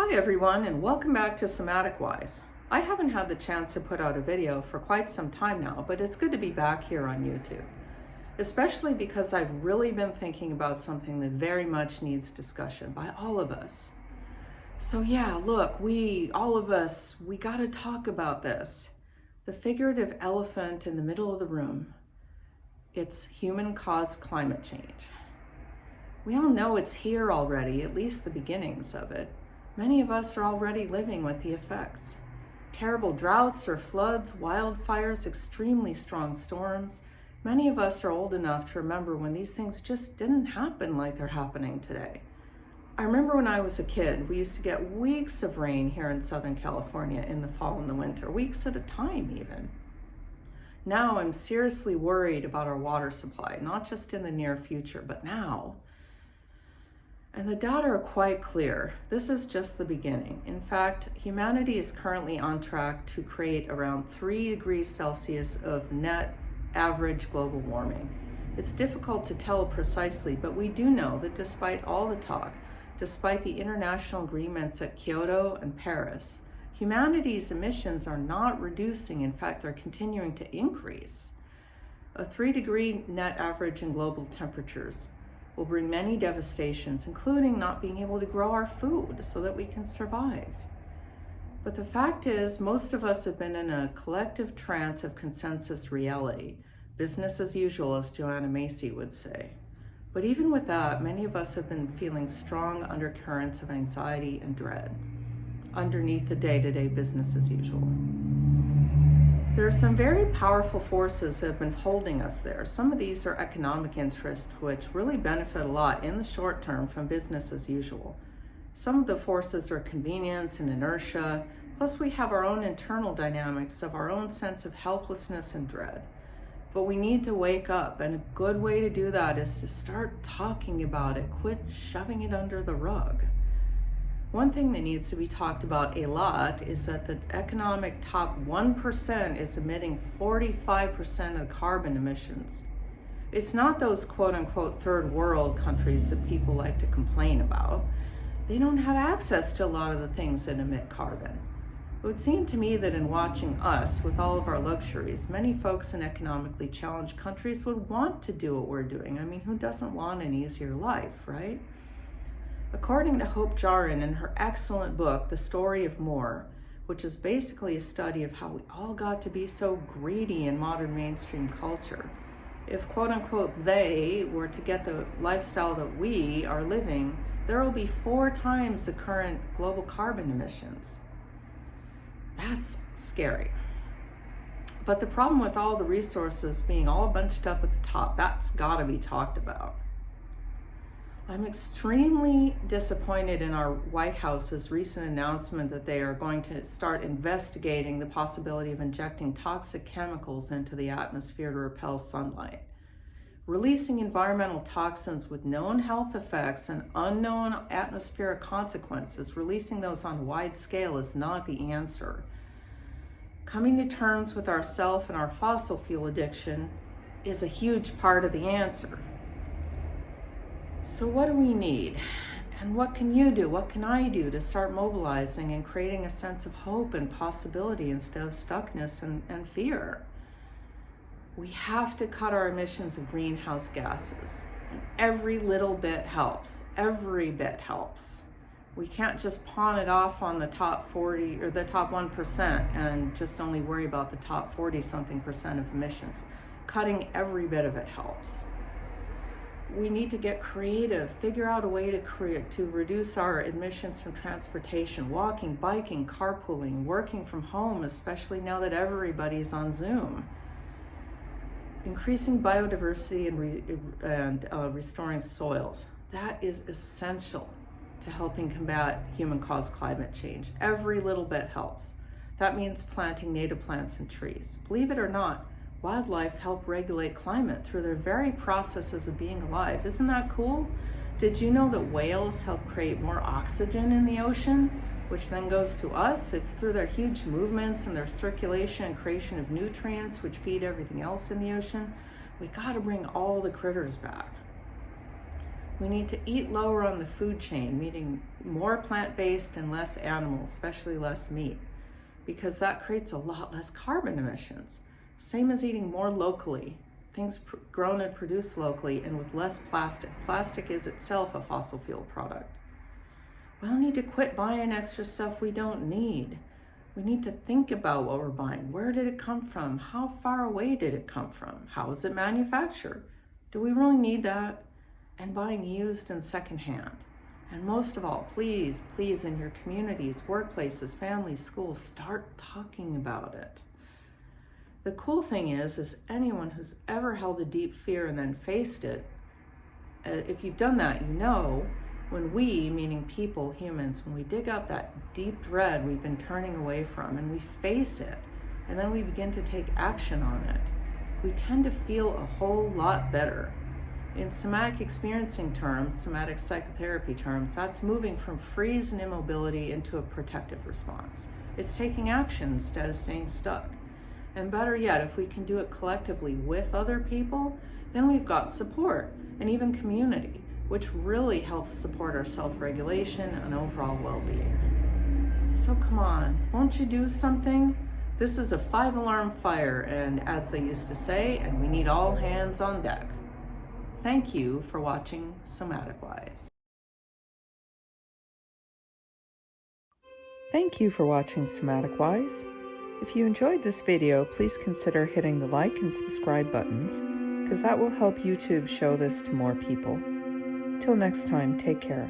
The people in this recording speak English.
Hi everyone, and welcome back to Somatic Wise. I haven't had the chance to put out a video for quite some time now, but it's good to be back here on YouTube, especially because I've really been thinking about something that very much needs discussion by all of us. So yeah, look, all of us, we gotta talk about this. The figurative elephant in the middle of the room. It's human-caused climate change. We all know it's here already, at least the beginnings of it. Many of us are already living with the effects. Terrible droughts or floods, wildfires, extremely strong storms. Many of us are old enough to remember when these things just didn't happen like they're happening today. I remember when I was a kid, we used to get weeks of rain here in Southern California in the fall and the winter, weeks at a time even. Now I'm seriously worried about our water supply, not just in the near future, but now. And the data are quite clear. This is just the beginning. In fact, humanity is currently on track to create around 3 degrees Celsius of net average global warming. It's difficult to tell precisely, but we do know that despite all the talk, despite the international agreements at Kyoto and Paris, humanity's emissions are not reducing. In fact, they're continuing to increase. A 3-degree net average in global temperatures will bring many devastations, including not being able to grow our food so that we can survive. But the fact is, most of us have been in a collective trance of consensus reality, business as usual, as Joanna Macy would say. But even with that, many of us have been feeling strong undercurrents of anxiety and dread underneath the day-to-day business as usual. There are some very powerful forces that have been holding us there. Some of these are economic interests, which really benefit a lot in the short term from business as usual. Some of the forces are convenience and inertia, plus we have our own internal dynamics of our own sense of helplessness and dread. But we need to wake up, and a good way to do that is to start talking about it, quit shoving it under the rug. One thing that needs to be talked about a lot is that the economic top 1% is emitting 45% of the carbon emissions. It's not those quote-unquote third world countries that people like to complain about. They don't have access to a lot of the things that emit carbon. It would seem to me that in watching us with all of our luxuries, many folks in economically challenged countries would want to do what we're doing. I mean, who doesn't want an easier life, right? According to Hope Jahren in her excellent book, The Story of More, which is basically a study of how we all got to be so greedy in modern mainstream culture, if quote-unquote they were to get the lifestyle that we are living, there will be 4 times the current global carbon emissions. That's scary. But the problem with all the resources being all bunched up at the top, that's got to be talked about. I'm extremely disappointed in our White House's recent announcement that they are going to start investigating the possibility of injecting toxic chemicals into the atmosphere to repel sunlight. Releasing environmental toxins with known health effects and unknown atmospheric consequences, releasing those on a wide scale is not the answer. Coming to terms with ourself and our fossil fuel addiction is a huge part of the answer. So what do we need? And what can you do? What can I do to start mobilizing and creating a sense of hope and possibility instead of stuckness and fear? We have to cut our emissions of greenhouse gases. And every little bit helps. Every bit helps. We can't just pawn it off on the top 40 or the top 1% and just only worry about the top 40-something% of emissions. Cutting every bit of it helps. We need to get creative, figure out a way to reduce our emissions from transportation, walking, biking, carpooling, working from home, especially now that everybody's on Zoom. Increasing biodiversity and restoring soils. That is essential to helping combat human-caused climate change. Every little bit helps. That means planting native plants and trees. Believe it or not, wildlife help regulate climate through their very processes of being alive. Isn't that cool? Did you know that whales help create more oxygen in the ocean, which then goes to us? It's through their huge movements and their circulation and creation of nutrients, which feed everything else in the ocean. We gotta bring all the critters back. We need to eat lower on the food chain, meaning more plant-based and less animal, especially less meat, because that creates a lot less carbon emissions. Same as eating more locally, things grown and produced locally and with less plastic. Plastic is itself a fossil fuel product. We'll need to quit buying extra stuff we don't need. We need to think about what we're buying. Where did it come from? How far away did it come from? How was it manufactured? Do we really need that? And buying used and secondhand. And most of all, please, please, in your communities, workplaces, families, schools, start talking about it. The cool thing is anyone who's ever held a deep fear and then faced it, if you've done that, you know, when we, meaning people, humans, when we dig up that deep dread we've been turning away from and we face it, and then we begin to take action on it, we tend to feel a whole lot better. In somatic experiencing terms, somatic psychotherapy terms, that's moving from freeze and immobility into a protective response. It's taking action instead of staying stuck. And better yet, if we can do it collectively with other people, then we've got support and even community, which really helps support our self-regulation and overall well-being. So come on, won't you do something? This is a 5-alarm fire, and as they used to say, and we need all hands on deck. Thank you for watching SomaticWise. Thank you for watching SomaticWise. If you enjoyed this video, please consider hitting the like and subscribe buttons, because that will help YouTube show this to more people. Till next time, take care.